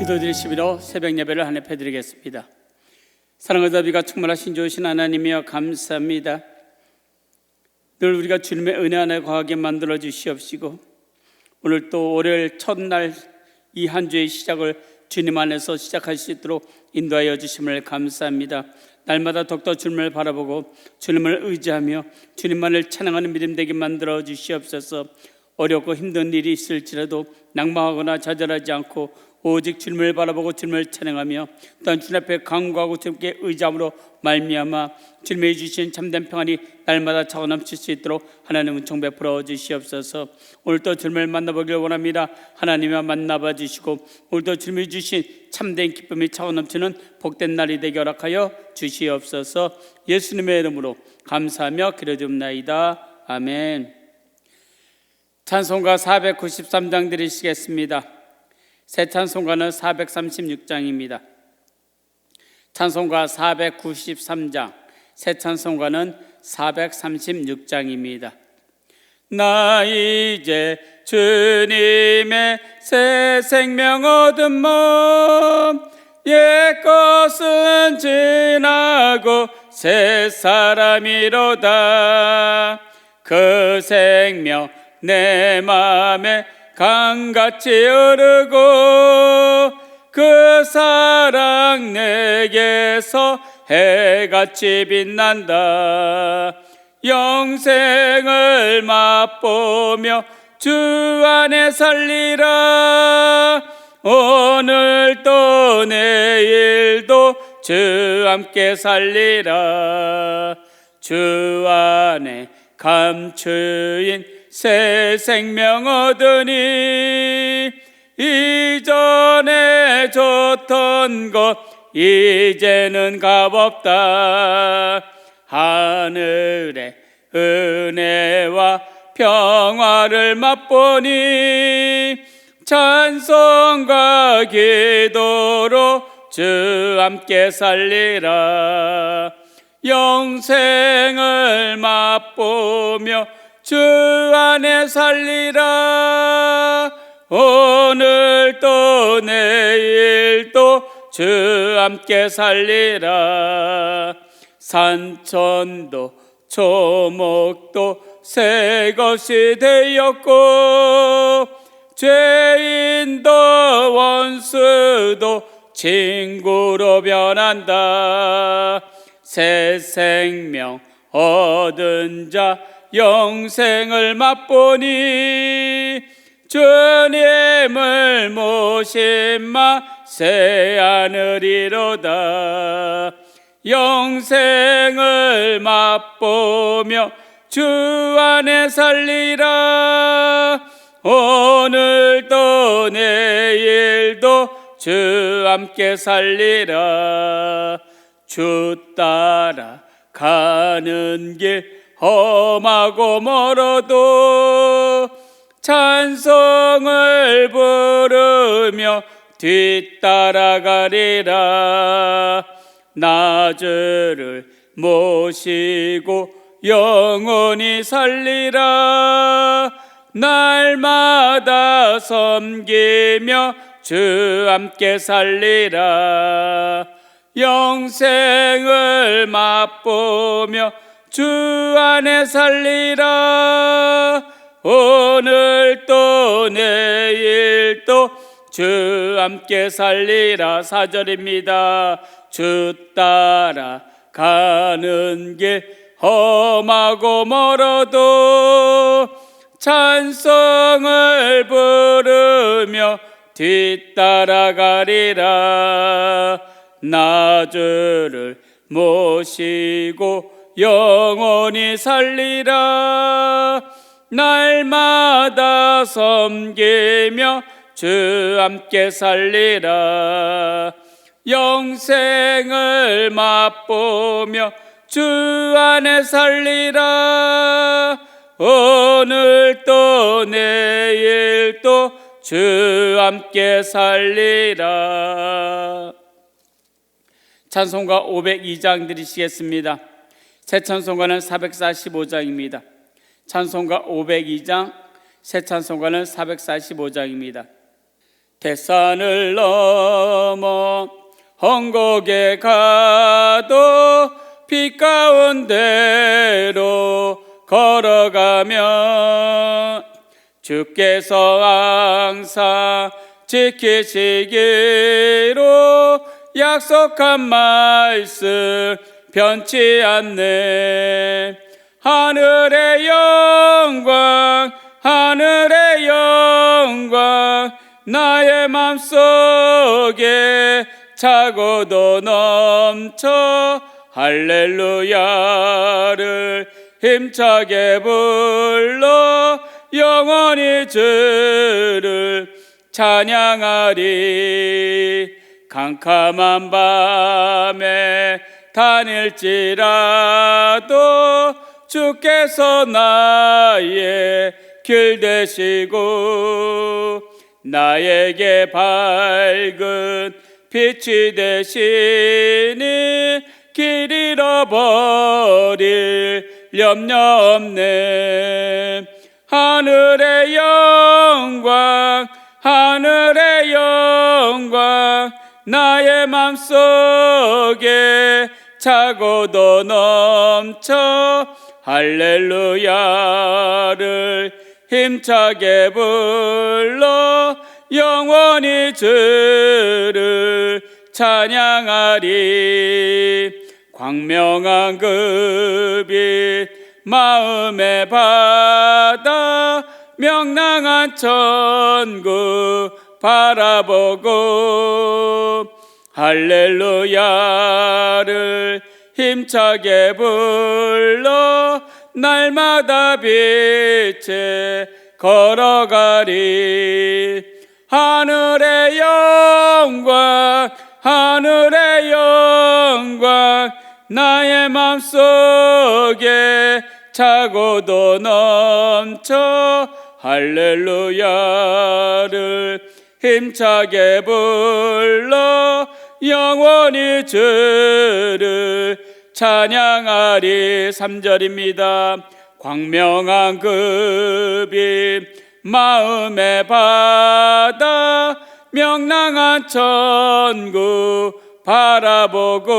기도드릴 11호 새벽 예배를 한입해 드리겠습니다. 사랑과 자비가 충만하신 좋으신 하나님이여 감사합니다. 늘 우리가 주님의 은혜 안에 거하게 만들어 주시옵시고, 오늘 또 월요일 첫날 이 한 주의 시작을 주님 안에서 시작할 수 있도록 인도하여 주심을 감사합니다. 날마다 더욱더 주님을 바라보고 주님을 의지하며 주님만을 찬양하는 믿음 되게 만들어 주시옵소서. 어렵고 힘든 일이 있을지라도 낙망하거나 좌절하지 않고 오직 주님을 바라보고 주님을 찬양하며 또한 주님 앞에 간구하고 주님께 의지함으로 말미암아 주님이 주신 참된 평안이 날마다 차고 넘칠 수 있도록 하나님은 은총 베풀어 주시옵소서. 오늘도 주님을 만나보길 원합니다. 하나님과 만나봐 주시고 오늘도 주님이 주신 참된 기쁨이 차고 넘치는 복된 날이 되게 허락하여 주시옵소서. 예수님의 이름으로 감사하며 기도드립나이다. 아멘. 찬송가 493장 드리시겠습니다. 새 찬송가는 436장입니다. 찬송가 493장, 새 찬송가는 436장입니다. 나 이제 주님의 새 생명 얻은 몸, 옛것은 지나고 새 사람이로다. 그 생명 내 맘에 강같이 흐르고 그 사랑 내게서 해같이 빛난다. 영생을 맛보며 주 안에 살리라. 오늘도 내일도 주 함께 살리라. 주 안에 감추인 새 생명 얻으니 이전에 줬던 것 이제는 값없다. 하늘의 은혜와 평화를 맛보니 찬송과 기도로 주 함께 살리라. 영생을 맛보며 주 안에 살리라. 오늘도 내일도 주 함께 살리라. 산천도 초목도 새 것이 되었고 죄인도 원수도 친구로 변한다. 새 생명 얻은 자 영생을 맛보니 주님을 모심마 새 하늘이로다. 영생을 맛보며 주 안에 살리라. 오늘도 내일도 주 함께 살리라. 주 따라 가는 길 험하고 멀어도 찬송을 부르며 뒤따라가리라. 나 주를 모시고 영원히 살리라. 날마다 섬기며 주 함께 살리라. 영생을 맛보며 주 안에 살리라. 오늘도 내일도 주 함께 살리라. 4절입니다. 주 따라 가는 길 험하고 멀어도 찬송을 부르며 뒤따라가리라. 나 주를 모시고 영원히 살리라. 날마다 섬기며 주 함께 살리라. 영생을 맛보며 주 안에 살리라. 오늘도 내일도 주 함께 살리라. 찬송가 502장 드리시겠습니다. 새 찬송가는 445장입니다. 찬송가 502장, 새 찬송가는 445장입니다. 대산을 넘어 헝곡에 가도 빛 가운데로 걸어가면 주께서 항상 지키시기로 약속한 말씀 변치 않네. 하늘의 영광 하늘의 영광 나의 맘속에 차고도 넘쳐 할렐루야를 힘차게 불러 영원히 주를 찬양하리. 캄캄한 밤에 다닐지라도 주께서 나의 길 되시고 나에게 밝은 빛이 되시니 길 잃어버릴 염려 없네. 하늘의 영광 하늘의 영광 나의 맘속에 차고도 넘쳐 할렐루야를 힘차게 불러 영원히 주를 찬양하리. 광명한 그 빛 마음의 바다 명랑한 천국 바라보고 할렐루야를 힘차게 불러 날마다 빛에 걸어가리. 하늘의 영광 하늘의 영광 나의 맘속에 차고도 넘쳐 할렐루야를 힘차게 불러 영원히 주를 찬양하리. 3절입니다. 광명한 그 빛 마음의 바다 명랑한 천국 바라보고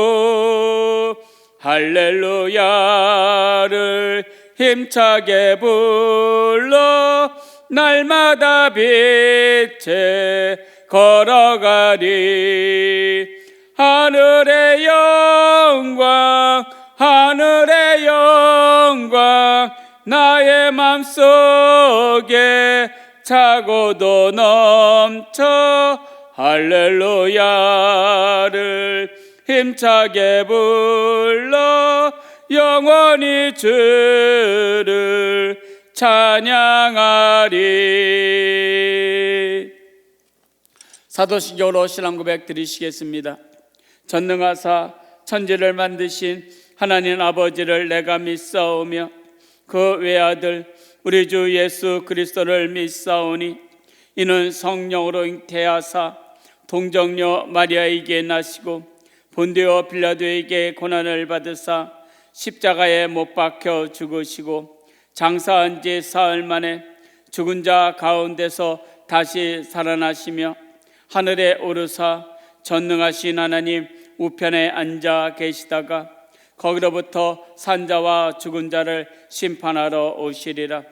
할렐루야를 힘차게 불러 날마다 빛에 걸어가리. 하늘의 영광 하늘의 영광 나의 맘속에 차고도 넘쳐 할렐루야를 힘차게 불러 영원히 주를 찬양하리. 사도신경으로 신앙 고백 드리시겠습니다. 전능하사 천지를 만드신 하나님 아버지를 내가 믿사오며 그 외아들 우리 주 예수 그리스도를 믿사오니 이는 성령으로 잉태하사 동정녀 마리아에게 나시고 본디오 빌라도에게 고난을 받으사 십자가에 못 박혀 죽으시고 장사한 지 사흘 만에 죽은 자 가운데서 다시 살아나시며 하늘에 오르사 전능하신 하나님 우편에 앉아 계시다가 거기로부터 산자와 죽은 자를 심판하러 오시리라.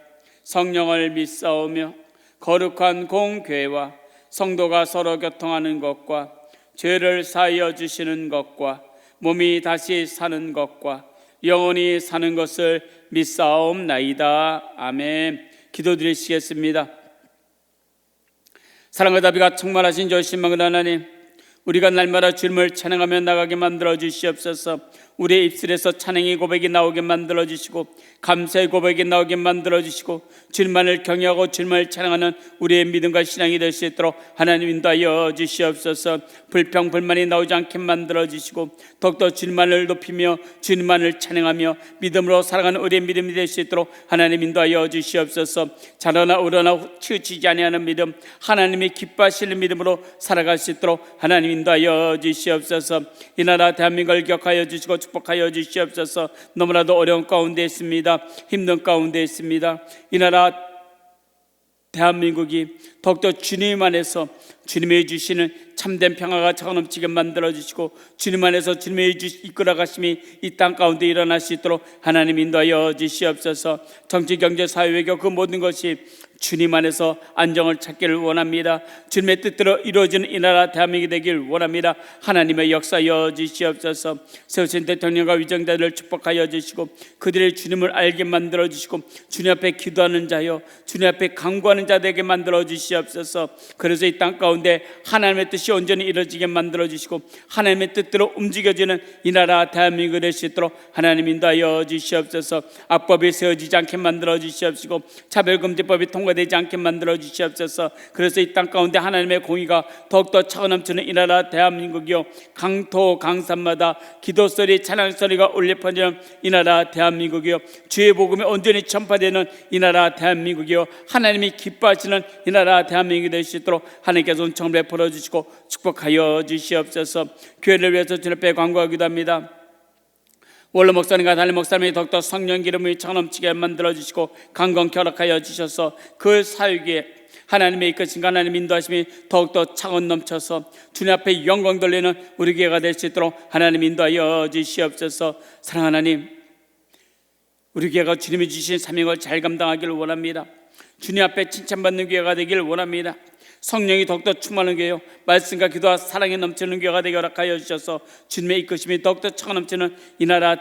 성령을 믿사오며 거룩한 공교회와 성도가 서로 교통하는 것과 죄를 사하여 주시는 것과 몸이 다시 사는 것과 영원히 사는 것을 믿사옵나이다. 아멘. 기도드리시겠습니다. 사랑과 자비가 충만하신 조심한 하나님, 우리가 날마다 주님을 찬양하며 나가게 만들어 주시옵소서. 우리의 입술에서 찬양의 고백이 나오게 만들어 주시고 감사의 고백이 나오게 만들어 주시고 주님만을 경외하고 주님을 찬양하는 우리의 믿음과 신앙이 될 수 있도록 하나님 인도하여 주시옵소서. 불평 불만이 나오지 않게 만들어 주시고 더욱더 주님만을 높이며 주님만을 찬양하며 믿음으로 살아가는 우리의 믿음이 될 수 있도록 하나님 인도하여 주시옵소서. 자라나 우러나 치우치지 아니하는 믿음, 하나님이 기뻐하시는 믿음으로 살아갈 수 있도록 하나님 인도하여 주시옵소서. 이 나라 대한민국을 기억하여 주시고 축복하여 주시옵소서. 너무나도 어려운 가운데 있습니다. 힘든 가운데 있습니다. 이 나라 대한민국이 더욱더 주님 안에서 주님이 주시는 참된 평화가 차고넘치게 만들어주시고 주님 안에서 주님이 이끌어 가심이 이 땅 가운데 일어날 수 있도록 하나님 인도하여 주시옵소서. 정치, 경제, 사회, 외교 그 모든 것이 주님 안에서 안정을 찾기를 원합니다. 주님의 뜻대로 이루어지는 이 나라 대한민국이 되길 원합니다. 하나님의 역사여 주시옵소서. 세우신 대통령과 위정자들을 축복하여 주시고 그들의 주님을 알게 만들어 주시고 주님 앞에 기도하는 자여 주님 앞에 간구하는 자 되게 만들어 주시옵소서. 그래서 이 땅 가운데 하나님의 뜻이 온전히 이루어지게 만들어 주시고 하나님의 뜻대로 움직여지는 이 나라 대한민국이 될 수 있도록 하나님 인도하여 주시옵소서. 악법이 세워지지 않게 만들어 주시옵시고 차별금지법이 통과되지 않게 만들어 주시옵소서. 그래서 이 땅 가운데 하나님의 공의가 더욱더 차고넘치는 이 나라 대한민국이요 강토 강산마다 기도소리 찬양소리가 울려 퍼지는 이 나라 대한민국이요 주의 복음이 온전히 전파되는 이 나라 대한민국이요 하나님이 기뻐하시는 이 나라 대한민국이 될 수 있도록 하나님께서 은총을 베풀어 주시고 축복하여 주시옵소서. 교회를 위해서 주님 앞에 간구하기도 합니다. 원로 목사님과 담임 목사님이 더욱더 성령 기름이 차넘치게 만들어 주시고 강건케 허락하여 주셔서 그 사역에 하나님의 이끄신과 하나님 인도하심이 더욱더 차고 넘쳐서 주님 앞에 영광 돌리는 우리 교회가 될 수 있도록 하나님 인도하여 주시옵소서. 사랑하는 하나님, 우리 교회가 주님이 주신 사명을 잘 감당하기를 원합니다. 주님 앞에 칭찬받는 교회가 되기를 원합니다. 성령이 더욱더 충만한 교회요 말씀과 기도와 사랑에 넘치는 교회가 되게 허락하여 주셔서 주님의 이끄심이 더욱더 차고 넘치는 이 나라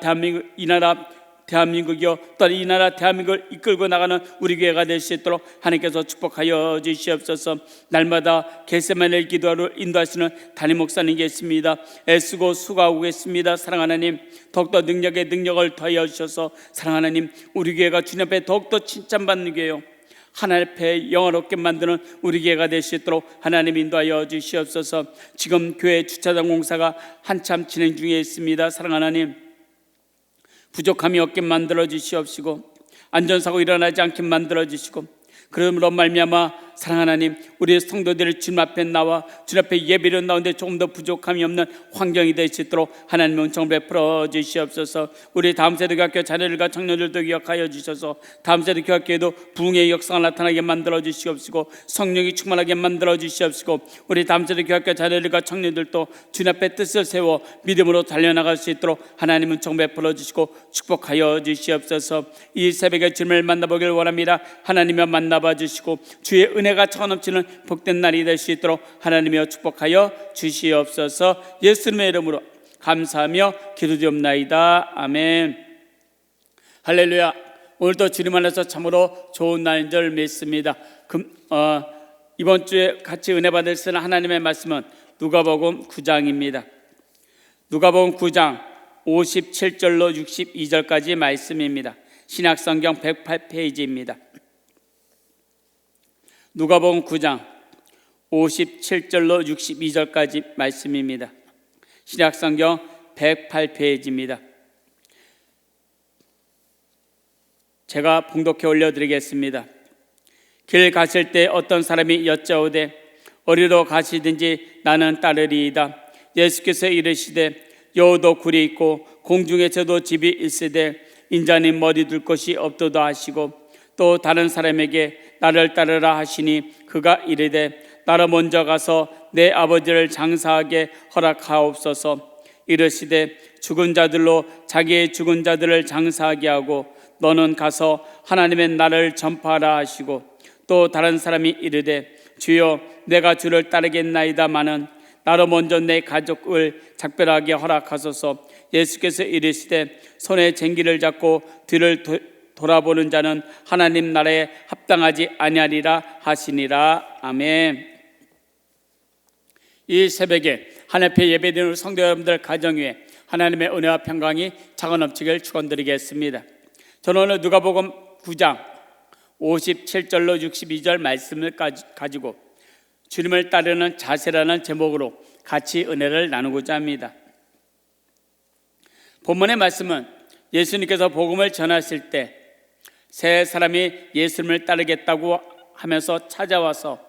대한민국이요 또한 이 나라 대한민국을 이끌고 나가는 우리 교회가 될 수 있도록 하나님께서 축복하여 주시옵소서. 날마다 겟세마네 기도하러 인도하시는 담임 목사님 계십니다. 애쓰고 수고하고 계십니다. 사랑하는 하나님, 더욱더 능력에 능력을 더하여 주셔서 사랑하는 하나님, 우리 교회가 주님 앞에 더욱더 칭찬받는 교회요 하나님 앞에 영화롭게 만드는 우리 교회가 될 수 있도록 하나님 인도하여 주시옵소서. 지금 교회 주차장 공사가 한참 진행 중에 있습니다. 사랑하는 하나님, 부족함이 없게 만들어 주시옵시고 안전사고 일어나지 않게 만들어 주시고 그러므로 말미암아 사랑하는 하나님, 우리 성도들을 주님 앞에 나와 주님 앞에 예배를 나오는데 조금 더 부족함이 없는 환경이 될 수 있도록 하나님의 은총 베풀어 주시옵소서. 우리 다음 세대 교학교 자녀들과 청년들도 기억하여 주셔서 다음 세대 교학교에도 부흥의 역사가 나타나게 만들어 주시옵시고 성령이 충만하게 만들어 주시옵시고 우리 다음 세대 교학교 자녀들과 청년들도 주님 앞에 뜻을 세워 믿음으로 달려나갈 수 있도록 하나님의 은총 베풀어 주시고 축복하여 주시옵소서. 이 새벽에 주님을 만나보길 원합니다. 하나님을 만나봐 주시고 주의 은혜가 차고넘치는 복된 날이 될 수 있도록 하나님이여 축복하여 주시옵소서. 예수님의 이름으로 감사하며 기도드리옵나이다. 아멘. 할렐루야. 오늘도 주님 안에서 참으로 좋은 날인 줄 믿습니다. 이번 주에 같이 은혜 받을 쓰는 하나님의 말씀은 누가복음 9장입니다. 누가복음 9장 57절로 62절까지 말씀입니다. 신약성경 108페이지입니다. 누가복음 9장 57절로 62절까지 말씀입니다. 신약성경 108페이지입니다. 제가 봉독해 올려드리겠습니다. 길 가실 때 어떤 사람이 여짜오되 어디로 가시든지 나는 따르리이다. 예수께서 이르시되 여우도 굴이 있고 공중에서도 집이 있으되 인자는 머리 둘 곳이 없도다 하시고 또 다른 사람에게 나를 따르라 하시니 그가 이르되 나로 먼저 가서 내 아버지를 장사하게 허락하옵소서. 이르시되 죽은 자들로 자기의 죽은 자들을 장사하게 하고 너는 가서 하나님의 나라를 전파하라 하시고 또 다른 사람이 이르되 주여 내가 주를 따르겠나이다마는 나로 먼저 내 가족을 작별하게 허락하소서. 예수께서 이르시되 손에 쟁기를 잡고 뒤를 돌아보는 자는 하나님 나라에 합당하지 아니하리라 하시니라. 아멘. 이 새벽에 하나님 앞에 예배드리는 성도 여러분들 가정 위에 하나님의 은혜와 평강이 차고 넘치길 축원드리겠습니다. 저는 오늘 누가복음 9장 57절로 62절 말씀을 가지고 주님을 따르는 자세라는 제목으로 같이 은혜를 나누고자 합니다. 본문의 말씀은 예수님께서 복음을 전하실 때 세 사람이 예수님을 따르겠다고 하면서 찾아와서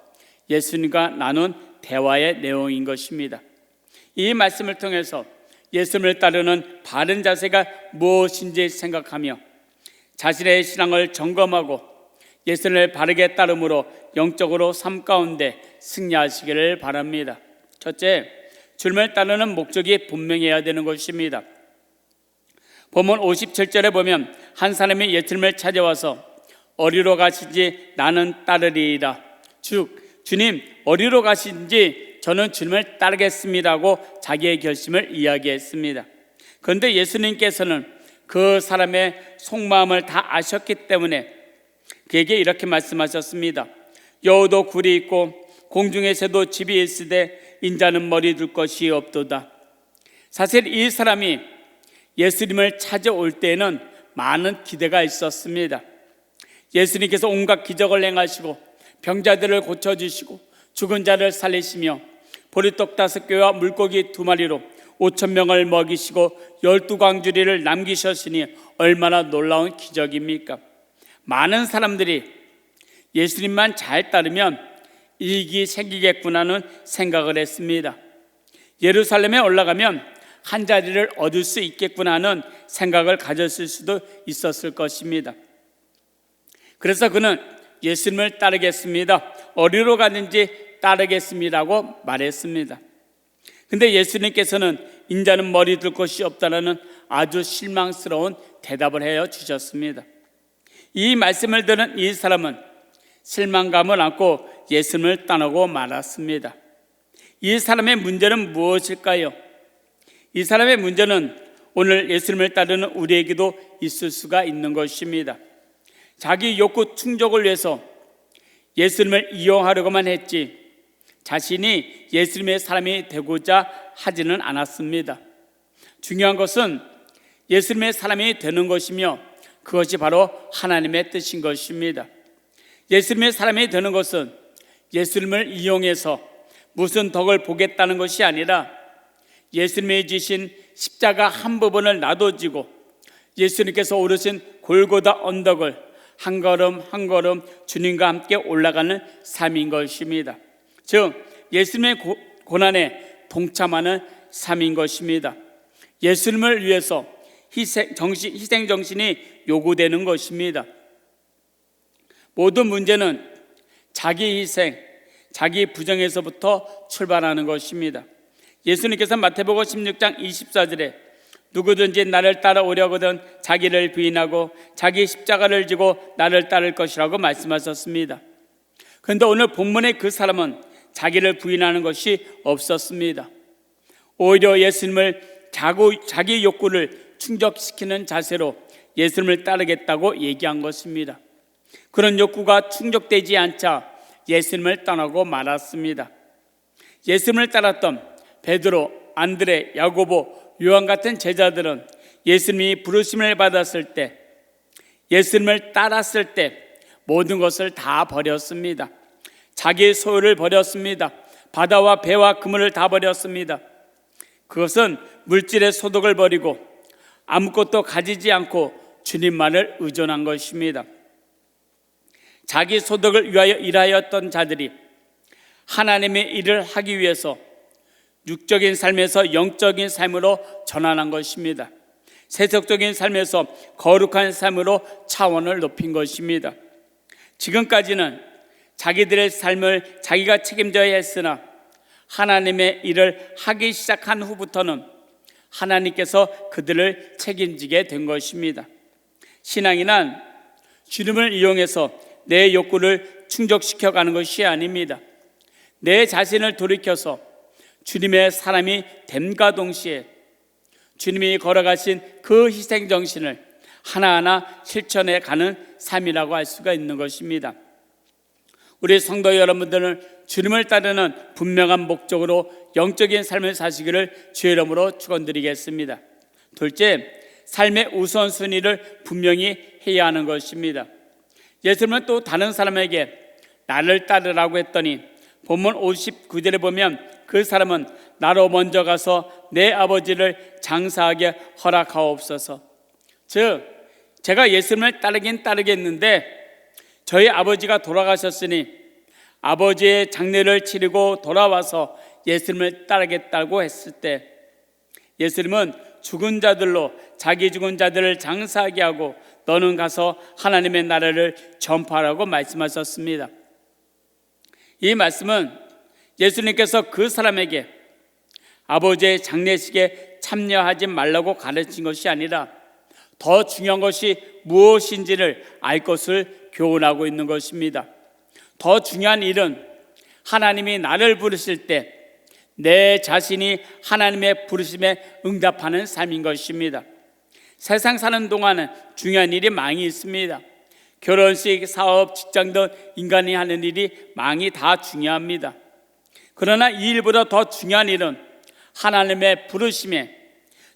예수님과 나눈 대화의 내용인 것입니다. 이 말씀을 통해서 예수님을 따르는 바른 자세가 무엇인지 생각하며 자신의 신앙을 점검하고 예수님을 바르게 따름으로 영적으로 삶 가운데 승리하시기를 바랍니다. 첫째, 주님을 따르는 목적이 분명해야 되는 것입니다. 본문 57절에 보면 한 사람이 예수님을 찾아와서 어디로 가신지 나는 따르리이다. 즉 주님 어디로 가신지 저는 주님을 따르겠습니다라고 자기의 결심을 이야기했습니다. 그런데 예수님께서는 그 사람의 속마음을 다 아셨기 때문에 그에게 이렇게 말씀하셨습니다. 여우도 굴이 있고 공중의 새도 집이 있으되 인자는 머리 둘 것이 없도다. 사실 이 사람이 예수님을 찾아올 때에는 많은 기대가 있었습니다. 예수님께서 온갖 기적을 행하시고 병자들을 고쳐주시고 죽은 자를 살리시며 보리떡 5개와 물고기 2마리로 5,000명을 먹이시고 12광주리를 남기셨으니 얼마나 놀라운 기적입니까? 많은 사람들이 예수님만 잘 따르면 이익이 생기겠구나는 생각을 했습니다. 예루살렘에 올라가면 한 자리를 얻을 수 있겠구나 하는 생각을 가졌을 수도 있었을 것입니다. 그래서 그는 예수님을 따르겠습니다. 어디로 가는지 따르겠습니다라고 말했습니다. 근데 예수님께서는 인자는 머리 둘 곳이 없다라는 아주 실망스러운 대답을 해 주셨습니다. 이 말씀을 들은 이 사람은 실망감을 안고 예수님을 떠나고 말았습니다. 이 사람의 문제는 무엇일까요? 이 사람의 문제는 오늘 예수님을 따르는 우리에게도 있을 수가 있는 것입니다. 자기 욕구 충족을 위해서 예수님을 이용하려고만 했지 자신이 예수님의 사람이 되고자 하지는 않았습니다. 중요한 것은 예수님의 사람이 되는 것이며 그것이 바로 하나님의 뜻인 것입니다. 예수님의 사람이 되는 것은 예수님을 이용해서 무슨 덕을 보겠다는 것이 아니라 예수님이 지신 십자가 한 부분을 나도 지고 예수님께서 오르신 골고다 언덕을 한 걸음 한 걸음 주님과 함께 올라가는 삶인 것입니다. 즉 예수님의 고난에 동참하는 삶인 것입니다. 예수님을 위해서 희생 정신이 요구되는 것입니다. 모든 문제는 자기 희생, 자기 부정에서부터 출발하는 것입니다. 예수님께서 마태복음 16장 24절에 누구든지 나를 따라오려거든 자기를 부인하고 자기 십자가를 지고 나를 따를 것이라고 말씀하셨습니다. 그런데 오늘 본문의 그 사람은 자기를 부인하는 것이 없었습니다. 오히려 예수님을 자기 욕구를 충족시키는 자세로 예수님을 따르겠다고 얘기한 것입니다. 그런 욕구가 충족되지 않자 예수님을 떠나고 말았습니다. 예수님을 따랐던 베드로, 안드레, 야고보, 요한 같은 제자들은 예수님이 부르심을 받았을 때, 예수님을 따랐을 때 모든 것을 다 버렸습니다. 자기의 소유를 버렸습니다. 바다와 배와 그물을 다 버렸습니다. 그것은 물질의 소득을 버리고 아무것도 가지지 않고 주님만을 의존한 것입니다. 자기 소득을 위하여 일하였던 자들이 하나님의 일을 하기 위해서 육적인 삶에서 영적인 삶으로 전환한 것입니다. 세속적인 삶에서 거룩한 삶으로 차원을 높인 것입니다. 지금까지는 자기들의 삶을 자기가 책임져야 했으나 하나님의 일을 하기 시작한 후부터는 하나님께서 그들을 책임지게 된 것입니다. 신앙이란 주님을 이용해서 내 욕구를 충족시켜가는 것이 아닙니다. 내 자신을 돌이켜서 주님의 사람이 됨과 동시에 주님이 걸어가신 그 희생정신을 하나하나 실천해 가는 삶이라고 할 수가 있는 것입니다. 우리 성도 여러분들은 주님을 따르는 분명한 목적으로 영적인 삶을 사시기를 주의 이름으로 축원드리겠습니다. 둘째, 삶의 우선순위를 분명히 해야 하는 것입니다. 예수님은 또 다른 사람에게 나를 따르라고 했더니 본문 59절에 보면 그 사람은 나로 먼저 가서 내 아버지를 장사하게 허락하옵소서. 즉 제가 예수님을 따르긴 따르겠는데 저희 아버지가 돌아가셨으니 아버지의 장례를 치르고 돌아와서 예수님을 따르겠다고 했을 때 예수님은 죽은 자들로 자기 죽은 자들을 장사하게 하고 너는 가서 하나님의 나라를 전파하라고 말씀하셨습니다. 이 말씀은 예수님께서 그 사람에게 아버지의 장례식에 참여하지 말라고 가르친 것이 아니라 더 중요한 것이 무엇인지를 알 것을 교훈하고 있는 것입니다. 더 중요한 일은 하나님이 나를 부르실 때 내 자신이 하나님의 부르심에 응답하는 삶인 것입니다. 세상 사는 동안은 중요한 일이 많이 있습니다. 결혼식, 사업, 직장 등 인간이 하는 일이 많이 다 중요합니다. 그러나 이 일보다 더 중요한 일은 하나님의 부르심에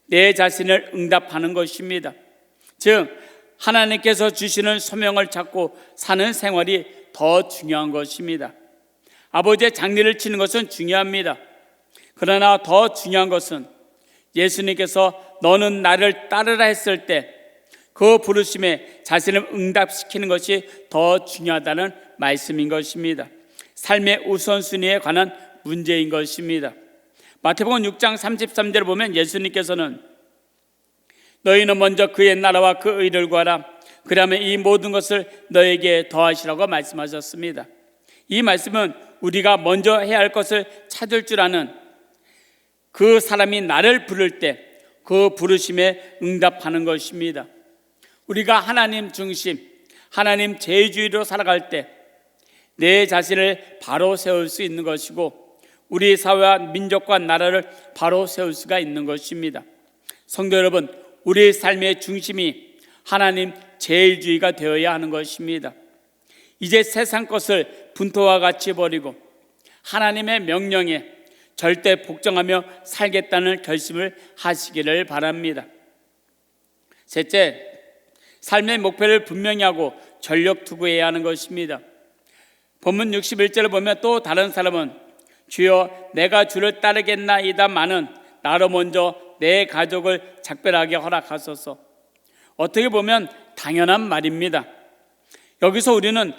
내 자신을 응답하는 것입니다. 즉 하나님께서 주시는 소명을 찾고 사는 생활이 더 중요한 것입니다. 아버지의 장례를 치는 것은 중요합니다. 그러나 더 중요한 것은 예수님께서 너는 나를 따르라 했을 때 그 부르심에 자신을 응답시키는 것이 더 중요하다는 말씀인 것입니다. 삶의 우선순위에 관한 문제인 것입니다. 마태복음 6장 33절을 보면 예수님께서는 너희는 먼저 그의 나라와 그 의를 구하라. 그러면 이 모든 것을 너에게 더하시라고 말씀하셨습니다. 이 말씀은 우리가 먼저 해야 할 것을 찾을 줄 아는 그 사람이 나를 부를 때 그 부르심에 응답하는 것입니다. 우리가 하나님 중심, 하나님 제일주의로 살아갈 때 내 자신을 바로 세울 수 있는 것이고 우리 사회와 민족과 나라를 바로 세울 수가 있는 것입니다. 성도 여러분, 우리의 삶의 중심이 하나님 제일주의가 되어야 하는 것입니다. 이제 세상 것을 분토와 같이 버리고 하나님의 명령에 절대 복종하며 살겠다는 결심을 하시기를 바랍니다. 셋째, 삶의 목표를 분명히 하고 전력 투구해야 하는 것입니다. 본문 61절을 보면 또 다른 사람은 주여 내가 주를 따르겠나이다마는 나로 먼저 내 가족을 작별하게 허락하소서. 어떻게 보면 당연한 말입니다. 여기서 우리는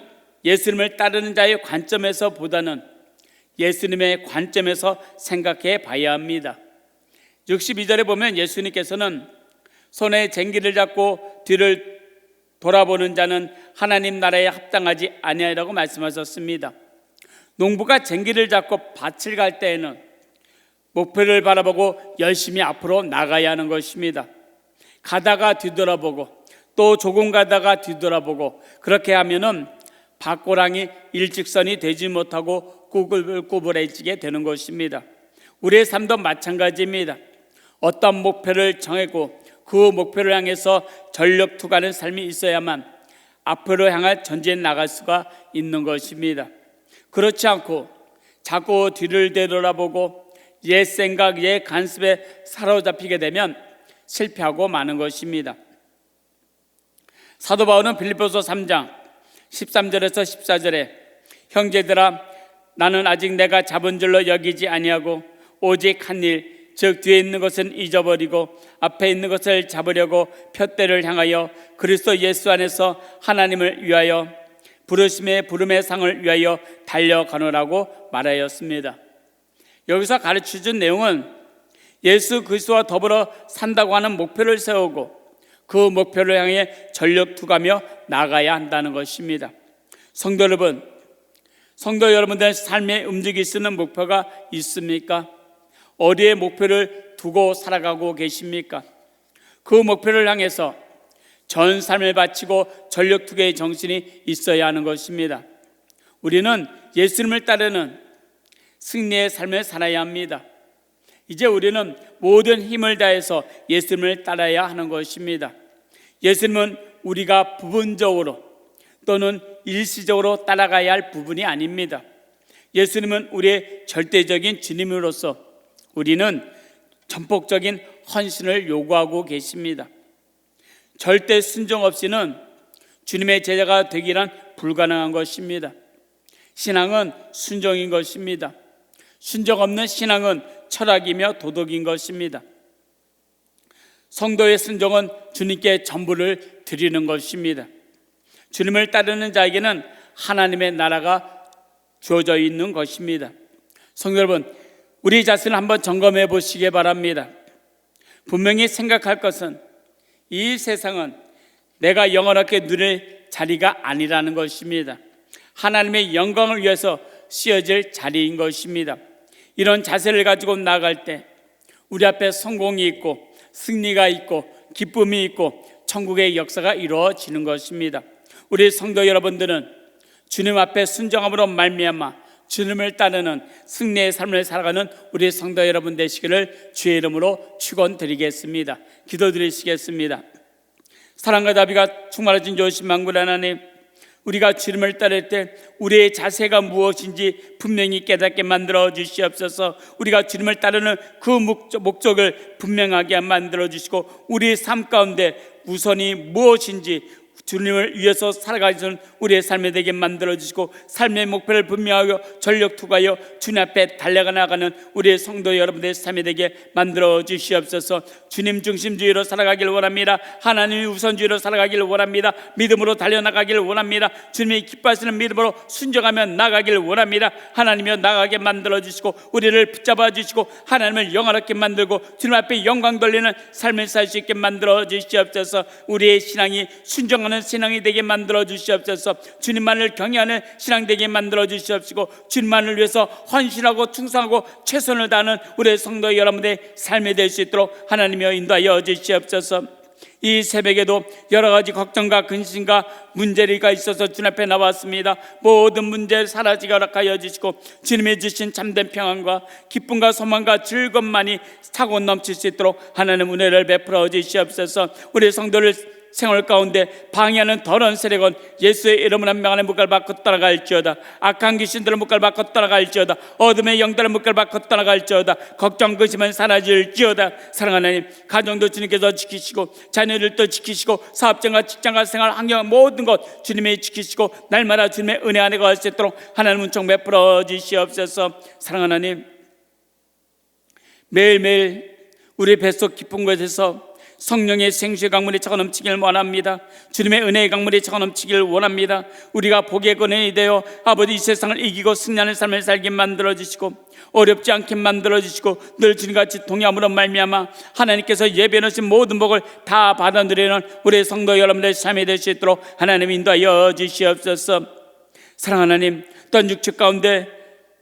예수님을 따르는 자의 관점에서 보다는 예수님의 관점에서 생각해 봐야 합니다. 62절에 보면 예수님께서는 손에 쟁기를 잡고 뒤를 돌아보는 자는 하나님 나라에 합당하지 아니하리라고 말씀하셨습니다. 농부가 쟁기를 잡고 밭을 갈 때에는 목표를 바라보고 열심히 앞으로 나가야 하는 것입니다. 가다가 뒤돌아보고 또 조금 가다가 뒤돌아보고 그렇게 하면은 밭고랑이 일직선이 되지 못하고 꾸불꾸불해지게 되는 것입니다. 우리의 삶도 마찬가지입니다. 어떤 목표를 정하고 그 목표를 향해서 전력 투구하는 삶이 있어야만 앞으로 향할 전진에 나갈 수가 있는 것입니다. 그렇지 않고 자꾸 뒤를 되돌아보고 옛 생각, 옛 간섭에 사로잡히게 되면 실패하고 마는 것입니다. 사도 바울은 빌립보서 3장 13절에서 14절에 형제들아 나는 아직 내가 잡은 줄로 여기지 아니하고 오직 한 일 즉 뒤에 있는 것은 잊어버리고 앞에 있는 것을 잡으려고 푯대를 향하여 그리스도 예수 안에서 하나님을 위하여 부르심의 부름의 상을 위하여 달려가노라고 말하였습니다. 여기서 가르쳐준 내용은 예수 그리스도와 더불어 산다고 하는 목표를 세우고 그 목표를 향해 전력 투구하며 나가야 한다는 것입니다. 성도 여러분, 성도 여러분들 삶에 움직일 수 있는 목표가 있습니까? 어디에 목표를 두고 살아가고 계십니까? 그 목표를 향해서 전 삶을 바치고 전력 투구의 정신이 있어야 하는 것입니다. 우리는 예수님을 따르는 승리의 삶을 살아야 합니다. 이제 우리는 모든 힘을 다해서 예수님을 따라야 하는 것입니다. 예수님은 우리가 부분적으로 또는 일시적으로 따라가야 할 부분이 아닙니다. 예수님은 우리의 절대적인 주님으로서 우리는 전폭적인 헌신을 요구하고 계십니다. 절대 순종 없이는 주님의 제자가 되기란 불가능한 것입니다. 신앙은 순종인 것입니다. 순종 없는 신앙은 철학이며 도덕인 것입니다. 성도의 순종은 주님께 전부를 드리는 것입니다. 주님을 따르는 자에게는 하나님의 나라가 주어져 있는 것입니다. 성도 여러분, 우리 자신을 한번 점검해 보시기 바랍니다. 분명히 생각할 것은 이 세상은 내가 영원하게 누릴 자리가 아니라는 것입니다. 하나님의 영광을 위해서 쓰여질 자리인 것입니다. 이런 자세를 가지고 나아갈 때 우리 앞에 성공이 있고 승리가 있고 기쁨이 있고 천국의 역사가 이루어지는 것입니다. 우리 성도 여러분들은 주님 앞에 순종함으로 말미암아 주님을 따르는 승리의 삶을 살아가는 우리 성도 여러분 되시기를 주의 이름으로 축원드리겠습니다. 기도드리시겠습니다. 사랑과 자비가 충만하신 좋으신 만군 하나님, 우리가 주님을 따를 때 우리의 자세가 무엇인지 분명히 깨닫게 만들어 주시옵소서. 우리가 주님을 따르는 그 목적을 분명하게 만들어 주시고 우리의 삶 가운데 우선이 무엇인지 주님을 위해서 살아가는 우리의 삶이 되게 만들어 주시고 삶의 목표를 분명하게 전력 투구하여 주님 앞에 달려가 나가는 우리의 성도 여러분들의 삶이 되게 만들어 주시옵소서. 주님 중심주의로 살아가길 원합니다. 하나님이 우선주의로 살아가길 원합니다. 믿음으로 달려나가길 원합니다. 주님이 기뻐하시는 믿음으로 순종하며 나가길 원합니다. 하나님이여 나가게 만들어 주시고 우리를 붙잡아 주시고 하나님을 영화롭게 만들고 주님 앞에 영광 돌리는 삶을 살 수 있게 만들어 주시옵소서. 우리의 신앙이 순종하는 신앙이 되게 만들어 주시옵소서. 주님만을 경외하는 신앙 되게 만들어 주시옵시고 주님만을 위해서 헌신하고 충성하고 최선을 다하는 우리의 성도 여러분의 삶이 될 수 있도록 하나님이여 인도하여 주시옵소서. 이 새벽에도 여러 가지 걱정과 근심과 문제가 있어서 주님 앞에 나왔습니다. 모든 문제 사라지게 허락하여 주시고 주님이 주신 참된 평안과 기쁨과 소망과 즐거움만이 차고 넘칠 수 있도록 하나님 은혜를 베풀어 주시옵소서. 우리 성도를 생활 가운데 방해하는 더러운 세력은 예수의 이름으로 한 명 안에 묶을 받고 떠나갈지어다. 악한 귀신들을 묶을 받고 떠나갈지어다. 어둠의 영들을 묶을 받고 떠나갈지어다. 걱정 근심은 사라질지어다. 사랑하는 하나님, 가정도 주님께서 지키시고 자녀들도 지키시고 사업장과 직장과 생활 환경 모든 것 주님이 지키시고 날마다 주님의 은혜 안에 거할 수 있도록 하나님 은총 베풀어 주시옵소서. 사랑하는 하나님, 매일매일 우리 뱃속 깊은 곳에서 성령의 생수의 강물이 차고 넘치길 원합니다. 주님의 은혜의 강물이 차고 넘치길 원합니다. 우리가 복의 근원이 되어 아버지 이 세상을 이기고 승리하는 삶을 살게 만들어 주시고 어렵지 않게 만들어 주시고 늘 주님같이 동의함으로 말미암아 하나님께서 예비해 놓으신 모든 복을 다 받아 누리는 우리 성도 여러분들의 삶이 될 수 있도록 하나님 인도하여 주시옵소서. 사랑하는 하나님, 어떤 육체 가운데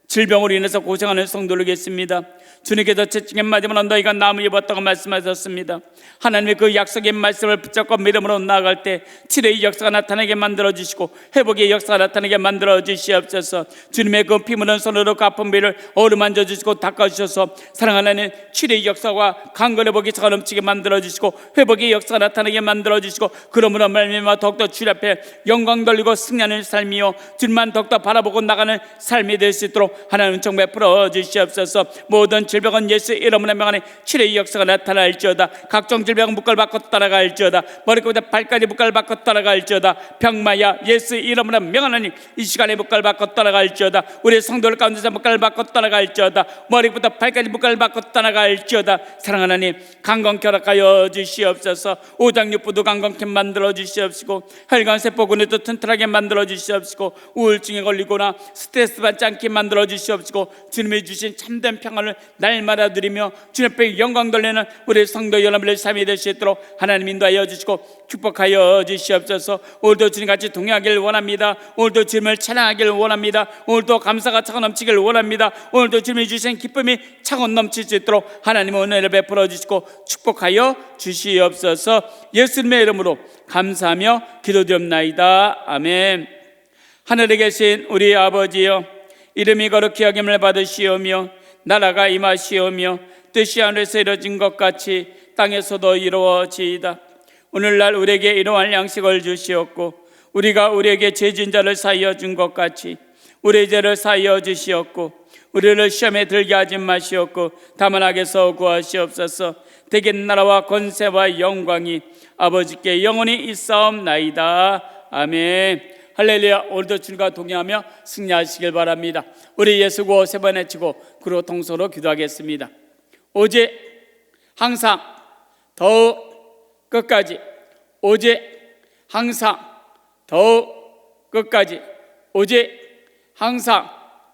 질병으로 인해서 고생하는 성도를 계십니다. 주님께서 채찍에 맞으면 너희가 나음을 입었다고 말씀하셨습니다. 하나님의 그 약속의 말씀을 붙잡고 믿음으로 나아갈 때 치료의 역사가 나타나게 만들어 주시고 회복의 역사가 나타나게 만들어 주시옵소서. 주님의 그 피 묻은 손으로 그 아픈 비를 어루만져 주시고 닦아주셔서 사랑하는 하나님, 치료의 역사와 강건의 복이 차가 넘치게 만들어 주시고 회복의 역사가 나타나게 만들어 주시고 그러므로 말미암아 더욱더 주님 앞에 영광 돌리고 승리하는 삶이요 주님만 더욱더 바라보고 나가는 삶이 될 수 있도록 하나님 은총 베풀어 주시옵소서. 모든 질병은 예수의 이름으로 명하니 치료의 역사가 나타날지어다. 각종 질병은 묶을받고 따라갈지어다. 머리부터 발까지 묶을받고 따라갈지어다. 병마야 예수의 이름으로 명하니 이 시간에 묶을받고 따라갈지어다. 우리 성도들 가운데서 묶을받고 따라갈지어다. 머리부터 발까지 묶을받고 따라갈지어다. 사랑하는 하나님, 강건케 허락하여 주시옵소서. 오장육부도 강건케 만들어 주시옵시고 혈관세포 근육도 튼튼하게 만들어 주시옵시고 우울증에 걸리거나 스트레스 받지 않게 만들어 주시옵시고 주님이 주신 참된 평안을 날마다 누리며 주님 앞에 영광 돌리는 우리 성도 여러분의 삶이 될 수 있도록 하나님 인도하여 주시고 축복하여 주시옵소서. 오늘도 주님같이 동행하길 원합니다. 오늘도 주님을 찬양하길 원합니다. 오늘도 감사가 차고 넘치길 원합니다. 오늘도 주님이 주신 기쁨이 차고 넘칠 수 있도록 하나님 은혜를 베풀어 주시고 축복하여 주시옵소서. 예수님의 이름으로 감사하며 기도드립나이다. 아멘. 하늘에 계신 우리 아버지여, 이름이 거룩히 여김을 받으시오며 나라가 임하시오며 뜻이 하늘에서 이루어진 것 같이 땅에서도 이루어지이다. 오늘날 우리에게 일용할 양식을 주시옵고 우리가 우리에게 죄진 자를 사하여 준 것 같이 우리의 죄를 사하여 주시옵고 우리를 시험에 들게 하지 마시옵고 다만 악에서 구하시옵소서. 대개 나라와 권세와 영광이 아버지께 영원히 있사옵나이다. 아멘. 할렐루야. 오늘도 주님과 동행하며 승리하시길 바랍니다. 우리 예수 구호 3번 외치고 그리고 동서로 기도하겠습니다. 오직 항상 더욱 끝까지, 오직 항상 더욱 끝까지, 오직 항상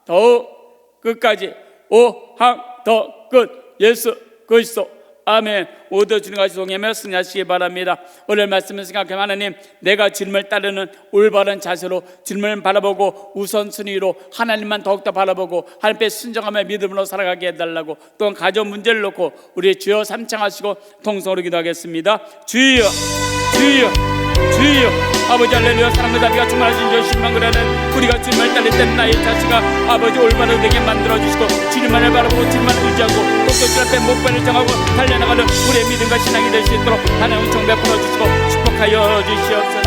더욱 끝까지, 오항 더 끝 예수 그리스도 아멘. 모두 주님 같이 동행하며 승리하시기 바랍니다. 오늘 말씀을 생각하면 하나님, 내가 주님을 따르는 올바른 자세로 주님을 바라보고 우선순위로 하나님만 더욱더 바라보고 하나님께 순종하며 믿음으로 살아가게 해달라고, 또한 가정 문제를 놓고 우리 주여 삼창하시고 통성으로 기도하겠습니다. 주여 주여 주여. 아버지 할렐루야. 사랑과 자비가 충만하신 주 신만 그라는 우리가 주님을 따를 때는 나의 자식아 아버지 올바르게 되게 만들어주시고 주님만을 바라보고 주님만 의지하고 똑똑히 앞에 목표를 정하고 달려나가는 우리의 믿음과 신앙이 될 수 있도록 하나님 은총 베풀어 주시고 축복하여 주시옵소서.